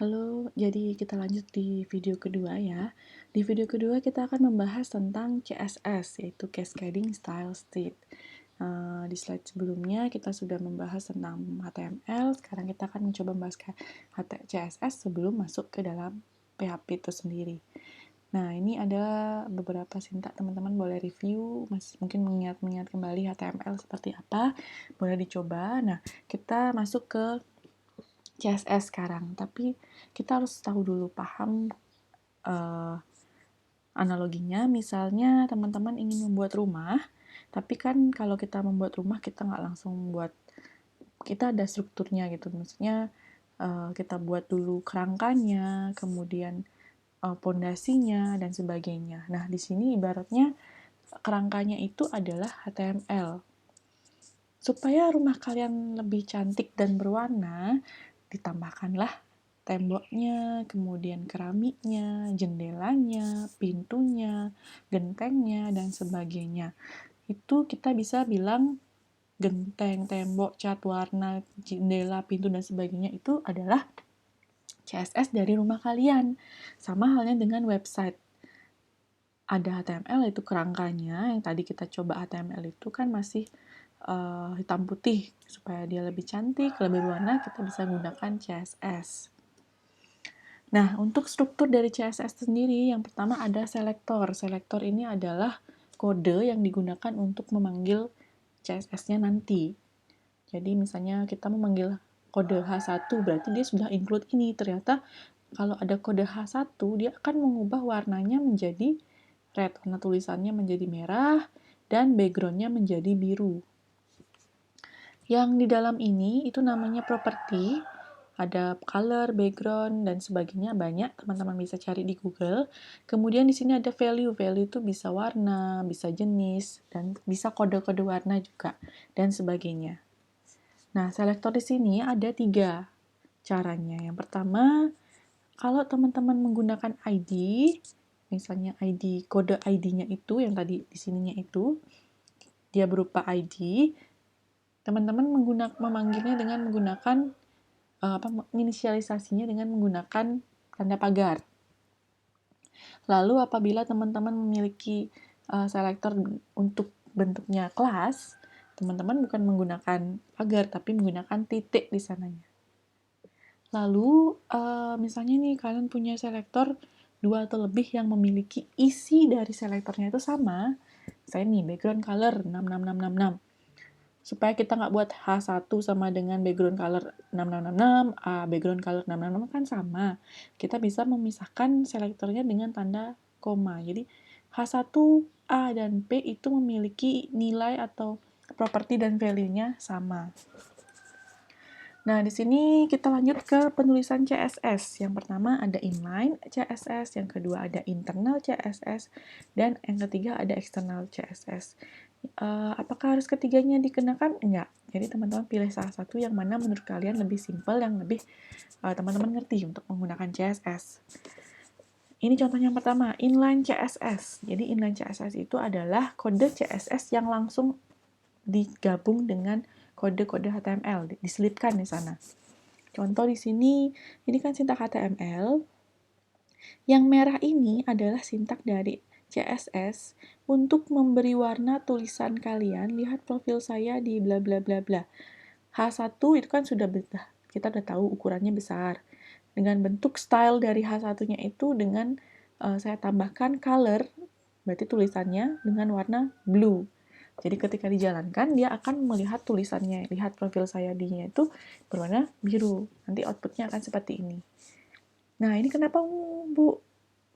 Halo, jadi kita lanjut di video kedua ya. Di video kedua kita akan membahas tentang CSS, yaitu Cascading Style Sheet. Di slide sebelumnya kita sudah membahas tentang HTML, sekarang kita akan mencoba membahas CSS sebelum masuk ke dalam PHP itu sendiri. Nah, ini ada beberapa sintak, teman-teman boleh review, mungkin mengingat kembali HTML seperti apa, boleh dicoba. Nah, kita masuk ke CSS sekarang, tapi kita harus tahu dulu, paham analoginya. Misalnya teman-teman ingin membuat rumah, tapi kan kalau kita membuat rumah kita nggak langsung buat, kita ada strukturnya gitu. Maksudnya kita buat dulu kerangkanya, kemudian pondasinya dan sebagainya. Nah, di sini ibaratnya kerangkanya itu adalah HTML. Supaya rumah kalian lebih cantik dan berwarna, ditambahkanlah temboknya, kemudian keramiknya, jendelanya, pintunya, gentengnya, dan sebagainya. Itu kita bisa bilang genteng, tembok, cat warna, jendela, pintu, dan sebagainya itu adalah CSS dari rumah kalian. Sama halnya dengan website. Ada HTML, itu kerangkanya. Yang tadi kita coba HTML itu kan masih hitam putih. Supaya dia lebih cantik, lebih berwarna, kita bisa gunakan CSS. Nah, untuk struktur dari CSS sendiri, yang pertama ada selektor. Selektor ini adalah kode yang digunakan untuk memanggil CSS-nya nanti. Jadi misalnya kita memanggil kode H1, berarti dia sudah include ini. Ternyata kalau ada kode H1, dia akan mengubah warnanya menjadi red, warna tulisannya menjadi merah, dan background-nya menjadi biru. Yang di dalam ini itu namanya property, ada color, background, dan sebagainya, banyak teman-teman bisa cari di Google. Kemudian di sini ada value, value itu bisa warna, bisa jenis, dan bisa kode-kode warna juga, dan sebagainya. Nah, selektor di sini ada 3 caranya. Yang pertama, kalau teman-teman menggunakan ID, misalnya ID, kode ID-nya itu, yang tadi di sininya itu, dia berupa ID, teman-teman memanggilnya dengan menggunakan inisialisasinya dengan menggunakan tanda pagar. Lalu apabila teman-teman memiliki selektor untuk bentuknya kelas, teman-teman bukan menggunakan pagar tapi menggunakan titik di sananya. Lalu misalnya nih kalian punya selektor 2 atau lebih yang memiliki isi dari selektornya itu sama. Saya nih background color 66666. Supaya kita nggak buat H1 sama dengan background color 6666, background color 666 kan sama. Kita bisa memisahkan selektornya dengan tanda koma. Jadi H1, A, dan P itu memiliki nilai atau properti dan value-nya sama. Nah, di sini kita lanjut ke penulisan CSS. Yang pertama ada inline CSS, yang kedua ada internal CSS, dan yang ketiga ada external CSS. Apakah harus ketiganya dikenakan? Enggak. Jadi teman-teman pilih salah satu yang mana menurut kalian lebih simpel, yang lebih teman-teman ngerti untuk menggunakan CSS. Ini contohnya yang pertama, inline CSS. Jadi inline CSS itu adalah kode CSS yang langsung digabung dengan kode-kode HTML, diselipkan di sana. Contoh di sini, ini kan sintak HTML. Yang merah ini adalah sintak dari CSS untuk memberi warna tulisan kalian. Lihat profil saya di bla bla bla bla. H1 itu kan sudah kita udah tahu ukurannya besar. Dengan bentuk style dari H1-nya itu dengan saya tambahkan color, berarti tulisannya dengan warna blue. Jadi ketika dijalankan, dia akan melihat tulisannya. Lihat profil saya di-nya itu berwarna biru. Nanti outputnya akan seperti ini. Nah, ini kenapa, Bu?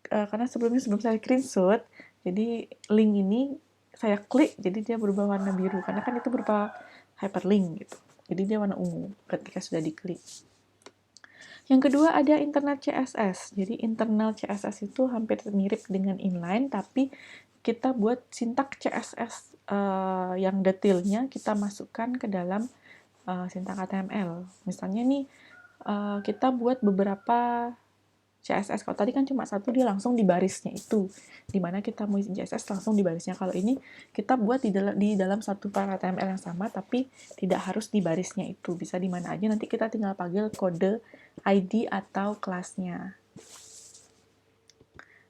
Karena sebelum saya screenshot, jadi link ini saya klik, jadi dia berubah warna biru. Karena kan itu berupa hyperlink gitu. Jadi dia warna ungu ketika sudah diklik. Yang kedua ada internal CSS. Jadi internal CSS itu hampir mirip dengan inline, tapi kita buat sintak CSS yang detailnya kita masukkan ke dalam sintak HTML. Misalnya nih, kita buat beberapa CSS. Kalau tadi kan cuma satu, dia langsung di barisnya itu. Dimana kita mau CSS langsung di barisnya. Kalau ini kita buat di dalam satu file HTML yang sama, tapi tidak harus di barisnya itu. Bisa di mana aja, nanti kita tinggal panggil kode ID atau kelasnya.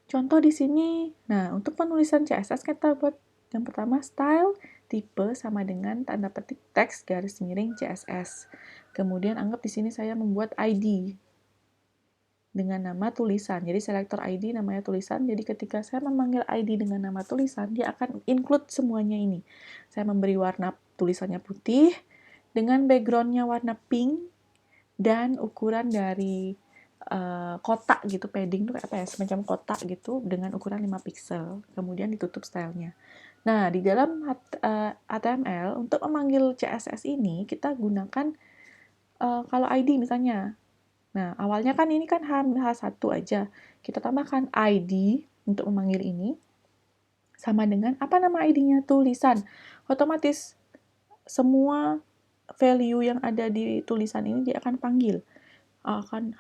Contoh di sini, nah untuk penulisan CSS kita buat yang pertama style, tipe sama dengan tanda petik teks garis miring CSS. Kemudian anggap di sini saya membuat ID dengan nama tulisan. Jadi selektor ID namanya tulisan. Jadi ketika saya memanggil ID dengan nama tulisan, dia akan include semuanya ini. Saya memberi warna tulisannya putih dengan backgroundnya warna pink dan ukuran dari kotak gitu, padding tuh apa ya, semacam kotak gitu dengan ukuran 5 pixel. Kemudian ditutup stylenya. Nah, di dalam HTML untuk memanggil CSS ini kita gunakan kalau ID misalnya. Nah, awalnya kan ini kan H1 aja. Kita tambahkan ID untuk memanggil ini. Sama dengan, apa nama ID-nya? Tulisan. Otomatis semua value yang ada di tulisan ini dia akan panggil.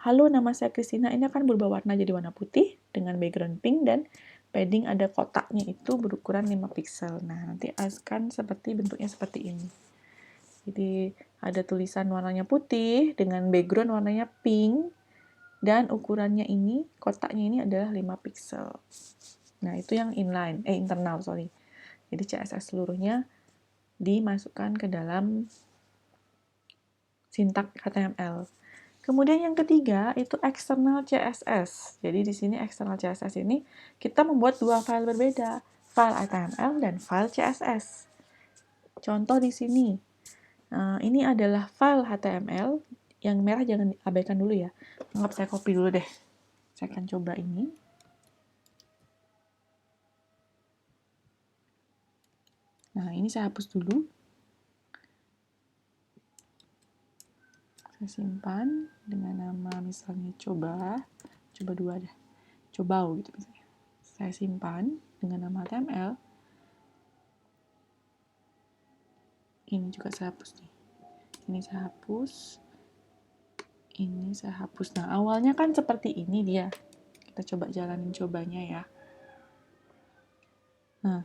Halo nama saya Christina, ini akan berubah warna jadi warna putih dengan background pink dan padding ada kotaknya itu berukuran 5 pixel. Nah, nanti akan bentuknya seperti ini. Jadi ada tulisan warnanya putih dengan background warnanya pink dan ukurannya ini, kotaknya ini adalah 5 pixel. Nah, itu yang internal, sorry. Jadi CSS seluruhnya dimasukkan ke dalam sintak HTML. Kemudian yang ketiga itu external CSS. Jadi di sini external CSS ini kita membuat dua file berbeda, file HTML dan file CSS. Contoh di sini, ini adalah file HTML, yang merah jangan diabaikan dulu ya. Anggap saya copy dulu deh. Saya akan coba ini. Nah, ini saya hapus dulu. Saya simpan dengan nama misalnya coba 2 deh. Cobau gitu misalnya. Saya simpan dengan nama HTML. Ini juga saya hapus nih. Ini saya hapus. Ini saya hapus. Nah, awalnya kan seperti ini dia. Kita coba jalanin cobanya ya. Nah,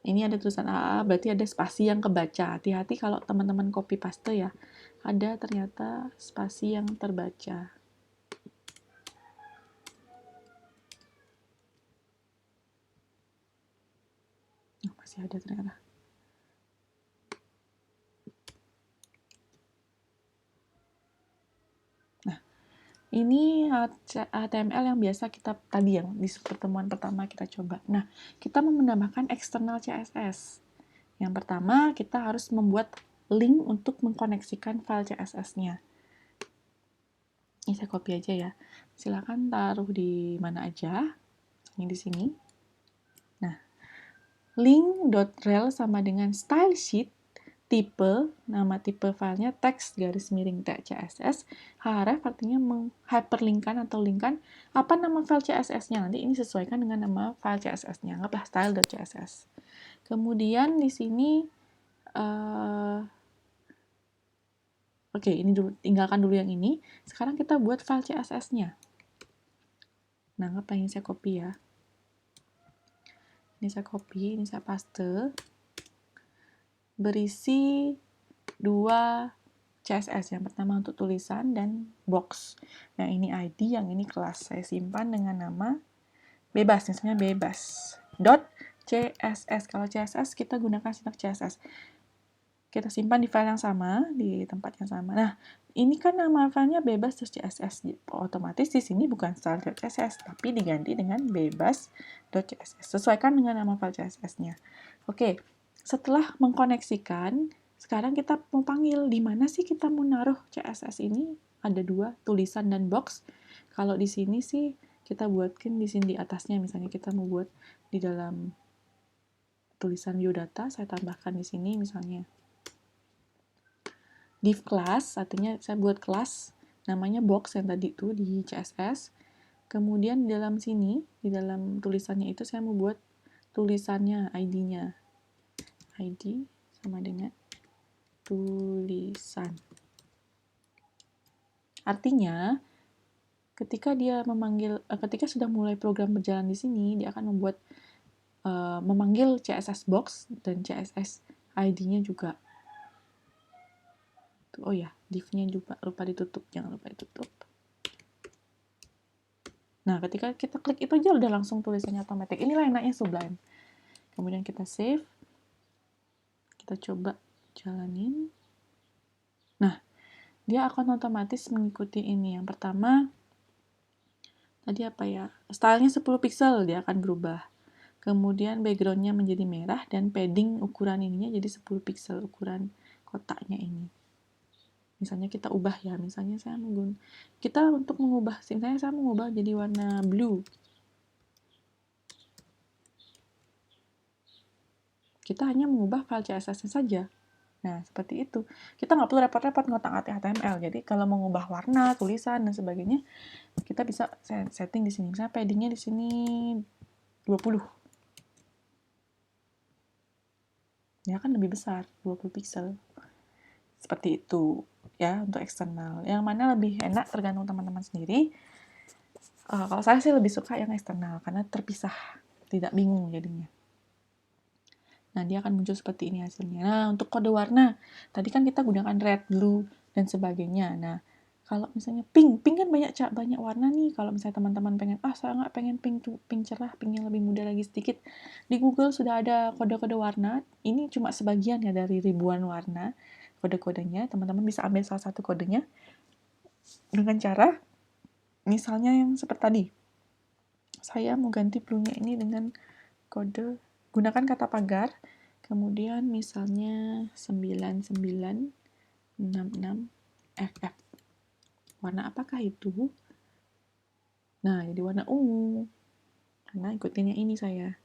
ini ada tulisan AA, berarti ada spasi yang kebaca. Hati-hati kalau teman-teman copy paste ya. Ada ternyata spasi yang terbaca. Oh, masih ada ternyata. Nah, ini HTML yang biasa kita tadi yang di pertemuan pertama kita coba. Nah, kita mau menambahkan external CSS. Yang pertama, kita harus membuat link untuk mengkoneksikan file CSS-nya. Ini saya copy aja ya. Silakan taruh di mana aja. Ini di sini. Nah, link.rel sama dengan style sheet, tipe, nama tipe filenya teks garis miring CSS, href artinya menghyperlinkkan atau linkkan apa nama file CSS-nya. Nanti ini sesuaikan dengan nama file CSS-nya. Anggaplah style.css. Kemudian di sini Oke, ini dulu, tinggalkan dulu yang ini. Sekarang kita buat file CSS-nya. Nah, apa ini saya copy ya. Ini saya copy, ini saya paste. Berisi 2 CSS. Yang pertama untuk tulisan dan box. Yang ini ID, yang ini kelas. Saya simpan dengan nama bebas, misalnya bebas. .css. Kalau CSS kita gunakan sintak CSS. Kita simpan di file yang sama, di tempat yang sama. Nah, ini kan nama filenya bebas.css. Otomatis di sini bukan style.css, tapi diganti dengan bebas.css. Sesuaikan dengan nama file CSS-nya. Oke, setelah mengkoneksikan, sekarang kita mau panggil di mana sih kita mau naruh CSS ini? Ada 2, tulisan dan box. Kalau di sini sih kita buatkan di sini di atasnya, misalnya kita mau buat di dalam tulisan view data, saya tambahkan di sini misalnya div class, artinya saya buat kelas namanya box yang tadi itu di CSS. Kemudian di dalam sini, di dalam tulisannya itu saya mau buat tulisannya, ID-nya. ID sama dengan tulisan. Artinya, ketika dia ketika sudah mulai program berjalan di sini, dia akan membuat memanggil CSS box dan CSS ID-nya juga. Oh ya, Div-nya juga lupa ditutup, jangan lupa ditutup. Nah, ketika kita klik itu aja udah langsung tulisannya otomatis. Inilah enaknya Sublime. Kemudian kita save. Kita coba jalanin. Nah, dia akan otomatis mengikuti ini. Yang pertama, tadi apa ya? Stylenya 10 pixel, dia akan berubah. Kemudian background-nya menjadi merah dan padding ukuran ininya jadi 10 pixel ukuran kotaknya ini. Misalnya kita ubah ya, misalnya kita untuk mengubah, misalnya saya mengubah jadi warna blue. Kita hanya mengubah file CSS-nya saja. Nah, seperti itu. Kita nggak perlu repot-repot ngotak-ngatik HTML. Jadi, kalau mengubah warna, tulisan, dan sebagainya, kita bisa setting di sini. Misalnya padding-nya di sini 20. Ya kan lebih besar, 20 pixel. Seperti itu ya untuk eksternal. Yang mana lebih enak tergantung teman-teman sendiri. Kalau saya sih lebih suka yang eksternal karena terpisah, tidak bingung jadinya. Nah, dia akan muncul seperti ini hasilnya. Nah, untuk kode warna, tadi kan kita gunakan red, blue, dan sebagainya. Nah, kalau misalnya pink kan banyak warna nih. Kalau misalnya teman-teman pengen, saya nggak pengen pink cerah, pink yang lebih muda lagi sedikit. Di Google sudah ada kode-kode warna. Ini cuma sebagian ya dari ribuan warna kode-kodenya. Teman-teman bisa ambil salah satu kodenya dengan cara, misalnya yang seperti tadi. Saya mau ganti blue-nya ini dengan kode, gunakan kata pagar, kemudian misalnya 9966FF. Warna apakah itu? Nah, jadi warna ungu. Karena ikutinnya ini saya.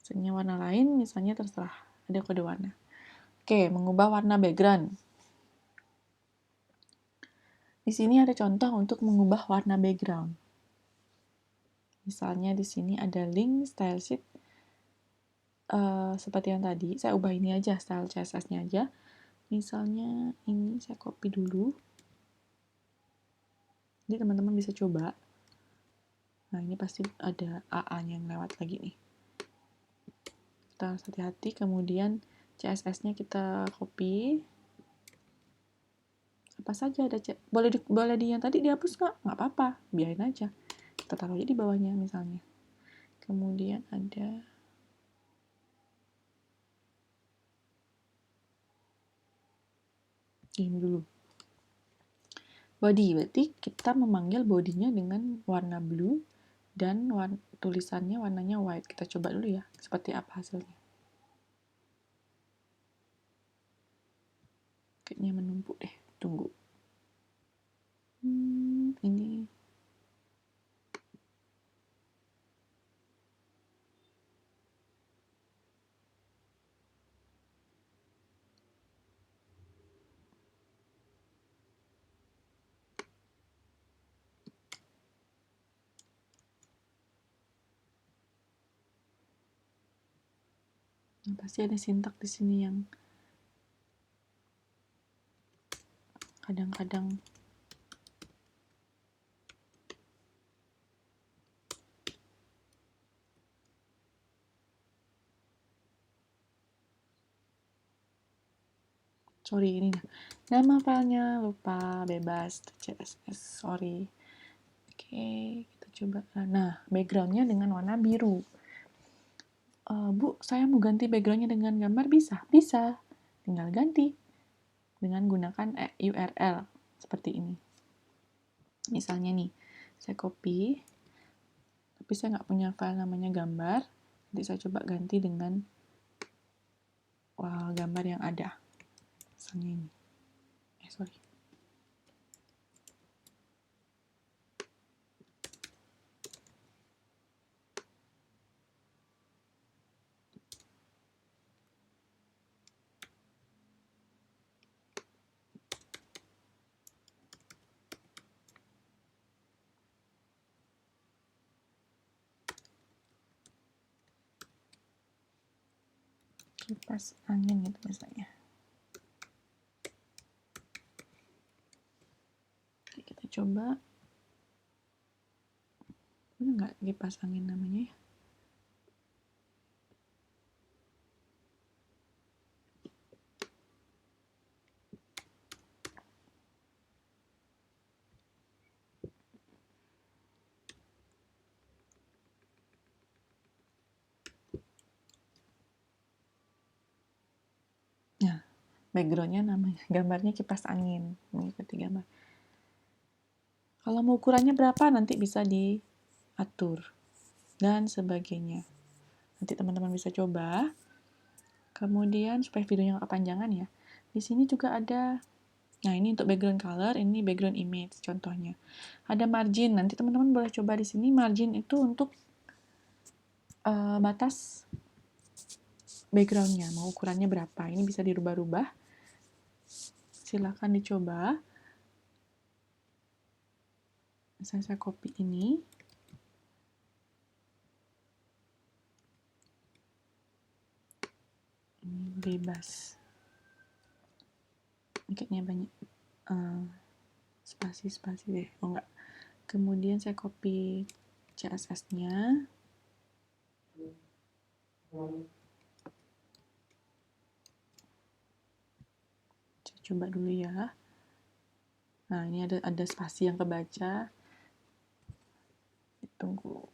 Misalnya warna lain, misalnya terserah. Ada kode warna. Oke, mengubah warna background. Di sini ada contoh untuk mengubah warna background. Misalnya di sini ada link, style sheet. Seperti yang tadi, saya ubah ini aja, style CSS-nya aja. Misalnya ini saya copy dulu. Jadi teman-teman bisa coba. Nah, ini pasti ada AA-nya yang lewat lagi nih. Kita harus hati-hati, kemudian CSS-nya kita copy. Apa saja ada boleh di yang tadi dihapus nggak apa-apa, biarin aja. Kita taruh aja di bawahnya misalnya. Kemudian ada ini dulu. Body, berarti kita memanggil bodinya dengan warna blue dan tulisannya warnanya white. Kita coba dulu ya, seperti apa hasilnya. Kayaknya menumpuk deh, tunggu. Ini pasti ada sintak di sini yang kadang-kadang sorry, ini nama filenya lupa, bebas CSS, sorry. Oke, kita coba. Nah, backgroundnya dengan warna biru. Bu, saya mau ganti backgroundnya dengan gambar, bisa? Bisa, tinggal ganti dengan gunakan URL seperti ini. Misalnya nih, saya copy, tapi saya nggak punya file namanya gambar, nanti saya coba ganti dengan gambar yang ada. Misalnya ini. Sorry. Kipas angin gitu misalnya. Oke, kita coba. Ini nggak kipas angin namanya ya? backgroundnya namanya, gambarnya kipas angin, mengikuti gambar. Kalau mau ukurannya berapa nanti bisa diatur dan sebagainya. Nanti teman-teman bisa coba. Kemudian supaya videonya nggak kepanjangan ya, di sini juga ada, nah ini untuk background color, ini background image contohnya. Ada margin, nanti teman-teman boleh coba di sini margin itu untuk batas backgroundnya, mau ukurannya berapa. Ini bisa dirubah-rubah. Silahkan dicoba. Misalnya saya copy ini. Ini bebas. Kayaknya banyak spasi-spasi deh. Oh enggak. Kemudian saya copy CSS-nya. Coba dulu ya. Nah, ini ada spasi yang kebaca. Tunggu.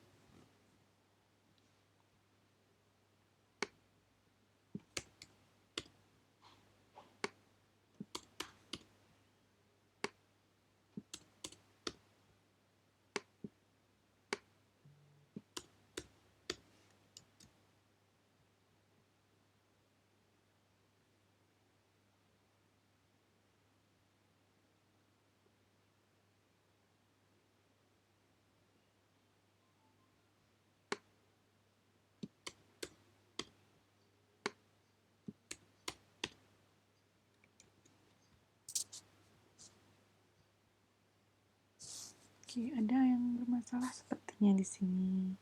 Oke, ada yang bermasalah sepertinya di sini.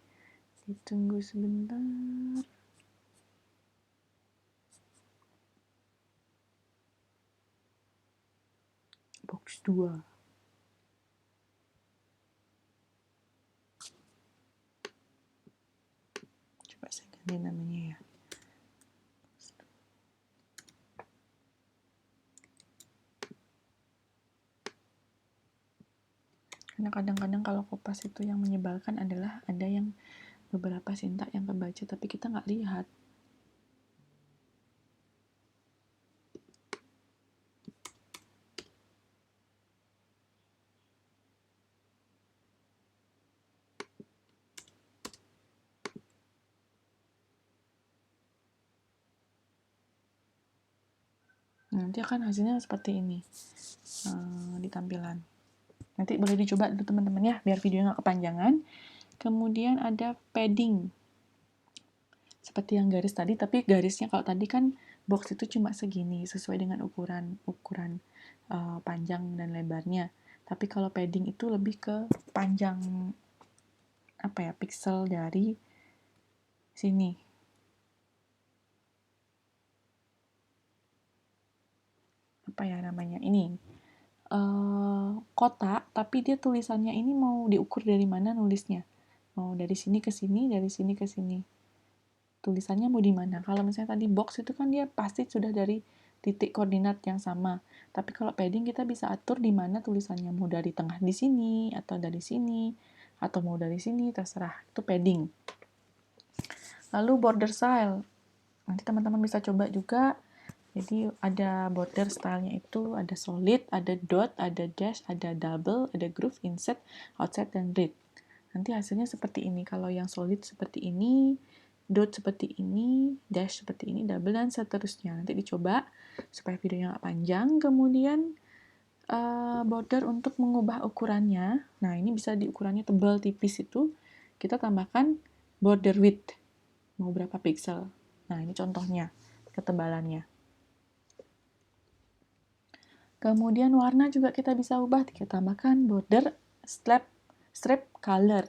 Ditunggu sebentar. Box 2. Coba saya ganti namanya ya. Karena kadang-kadang kalau kopas itu yang menyebalkan adalah ada yang beberapa sintak yang kebaca tapi kita nggak lihat. Nanti akan hasilnya seperti ini di tampilan. Nanti boleh dicoba dulu teman-teman ya, biar videonya nggak kepanjangan. Kemudian ada padding. Seperti yang garis tadi, tapi garisnya kalau tadi kan box itu cuma segini, sesuai dengan ukuran panjang dan lebarnya. Tapi kalau padding itu lebih ke panjang pixel dari sini. Apa ya namanya? Ini kotak, tapi dia tulisannya ini mau diukur dari mana nulisnya. Mau dari sini ke sini, dari sini ke sini. Tulisannya mau di mana? Kalau misalnya tadi box itu kan dia pasti sudah dari titik koordinat yang sama. Tapi kalau padding kita bisa atur di mana tulisannya, mau dari tengah di sini atau dari sini atau mau dari sini, terserah. Itu padding. Lalu border style. Nanti teman-teman bisa coba juga. Jadi ada border stylenya itu ada solid, ada dot, ada dash, ada double, ada groove, inset, outside, dan red. Nanti hasilnya seperti ini. Kalau yang solid seperti ini, dot seperti ini, dash seperti ini, double, dan seterusnya. Nanti dicoba supaya videonya nggak panjang. Kemudian border untuk mengubah ukurannya. Nah, ini bisa di ukurannya tebal, tipis itu. Kita tambahkan border width. Mau berapa pixel. Nah, ini contohnya ketebalannya. Kemudian warna juga kita bisa ubah, kita tambahkan border strip color.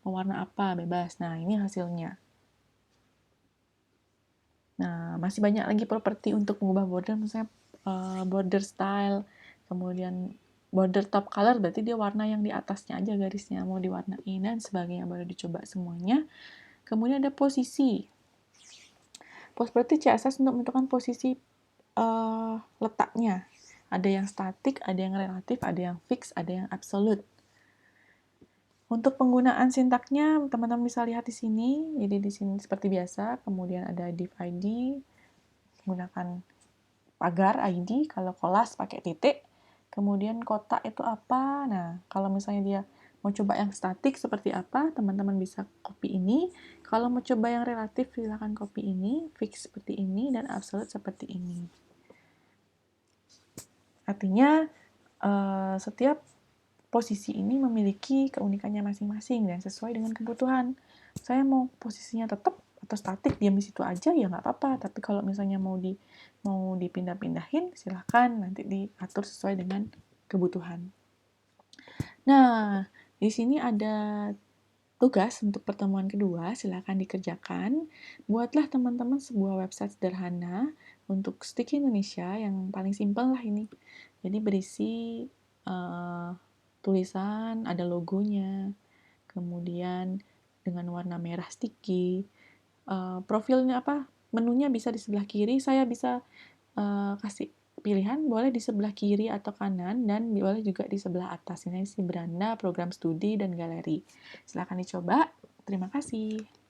Mau warna apa, bebas. Nah, ini hasilnya. Nah, masih banyak lagi properti untuk mengubah border, misalnya border style, kemudian border top color, berarti dia warna yang di atasnya aja garisnya, mau diwarnain dan sebagainya, boleh dicoba semuanya. Kemudian ada posisi. Berarti CSS untuk menentukan posisi letaknya. Ada yang statik, ada yang relatif, ada yang fix, ada yang absolute. Untuk penggunaan sintaknya, teman-teman bisa lihat di sini. Jadi di sini seperti biasa, kemudian ada div ID, menggunakan pagar ID, kalau kelas pakai titik. Kemudian kotak itu apa? Nah, kalau misalnya dia mau coba yang statik seperti apa, teman-teman bisa copy ini. Kalau mau coba yang relatif, silakan copy ini, fix seperti ini, dan absolute seperti ini. Artinya, setiap posisi ini memiliki keunikannya masing-masing dan sesuai dengan kebutuhan. Saya mau posisinya tetap atau statik, diam di situ aja, ya nggak apa-apa. Tapi kalau misalnya mau dipindah-pindahin, silahkan nanti diatur sesuai dengan kebutuhan. Nah, di sini ada tugas untuk pertemuan kedua, silakan dikerjakan. Buatlah teman-teman sebuah website sederhana untuk Sticky Indonesia yang paling simpel lah ini. Jadi berisi tulisan, ada logonya, kemudian dengan warna merah sticky, profilnya apa, menunya bisa di sebelah kiri, saya bisa kasih pilihan, boleh di sebelah kiri atau kanan, dan boleh juga di sebelah atas. Ini si beranda, program studi, dan galeri. Silahkan dicoba. Terima kasih.